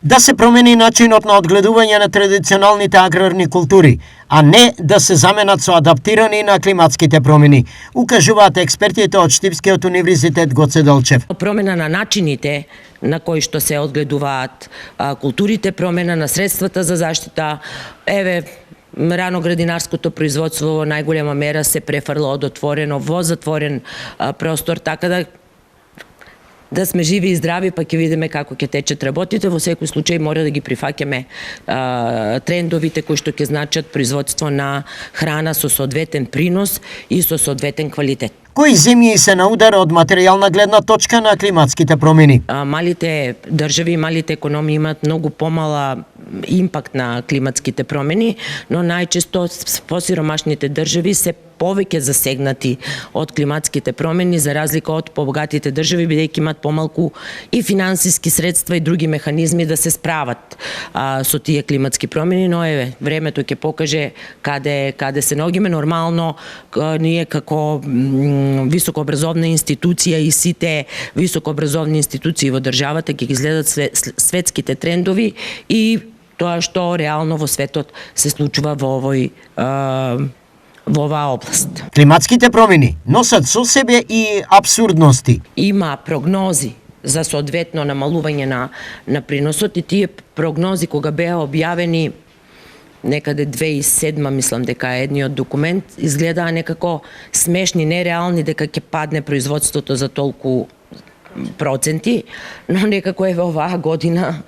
Да се промени начинот на одгледување на традиционалните аграрни култури, а не да се заменат со адаптирани на климатските промени, укажуваат експертите од Штипскиот универзитет Гоце Делчев. Промена на начините на кои што се одгледуваат културите, промена на средствата за заштита, раноградинарското производство во најголема мера се префрла од отворено во затворен простор, така да сме живи и здрави, па ќе видиме како ќе течат работите. Во секој случај мора да ги прифаќаме трендовите кои што ќе значат производство на храна со соодветен принос и со соодветен квалитет. Кои земји се на удар од материјална гледна точка на климатските промени? Малите држави, малите економии имаат многу помала импакт на климатските промени, но најчесто посиромашните држави се повеќе засегнати од климатските промени за разлика од побогатите држави, бидејќи имаат помалку и финансиски средства и други механизми да се справат со тие климатски промени, но времето ќе покаже каде се наоѓаме. Нормално ние како високообразовна институција и сите високообразовни институции во државата ќе ги изгледат светските трендови и тоа што реално во светот се случува во оваа област. Климатските промени носат со себе и абсурдности. Има прогнози за соодветно намалување на приносот и тие прогнози кога беа објавени некаде 2007, мислам дека едниот документ, изгледаа некако смешни, нереални, дека ќе падне производството за толку проценти, но некако оваа година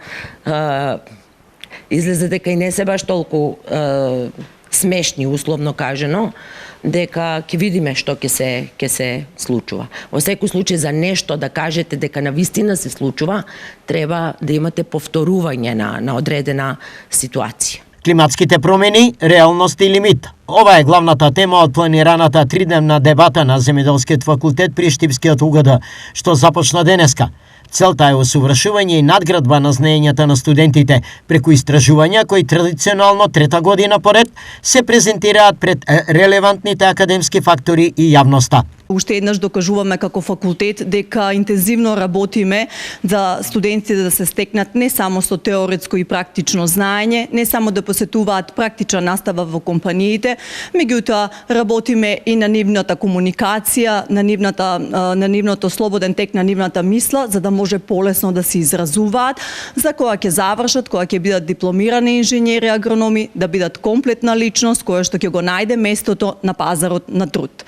излезе дека и не се баш толку смешни, условно кажено, дека ќе видиме што ќе се случува. Во секој случај за нешто да кажете дека навистина се случува, треба да имате повторување на одредена ситуација. Климатските промени, реалност и лимит. Ова е главната тема од планираната тридневна дебата на Земјоделскиот факултет при Штипскиот УГД, што започна денеска. Целта е усовршување и надградба на знаењата на студентите преку истражувања кои традиционално трета година поред се презентираат пред релевантните академски фактори и јавноста. Уште еднаш докажуваме како факултет дека интензивно работиме за студентите да се стекнат не само со теоретско и практично знаење, не само да посетуваат практична настава во компаниите, меѓутоа работиме и на нивната комуникација, на нивното слободен тек на нивната мисла, за да може полесно да се изразуваат, за кога ќе завршат, кога ќе бидат дипломирани инженери агрономи, да бидат комплетна личност која што ќе го најде местото на пазарот на труд.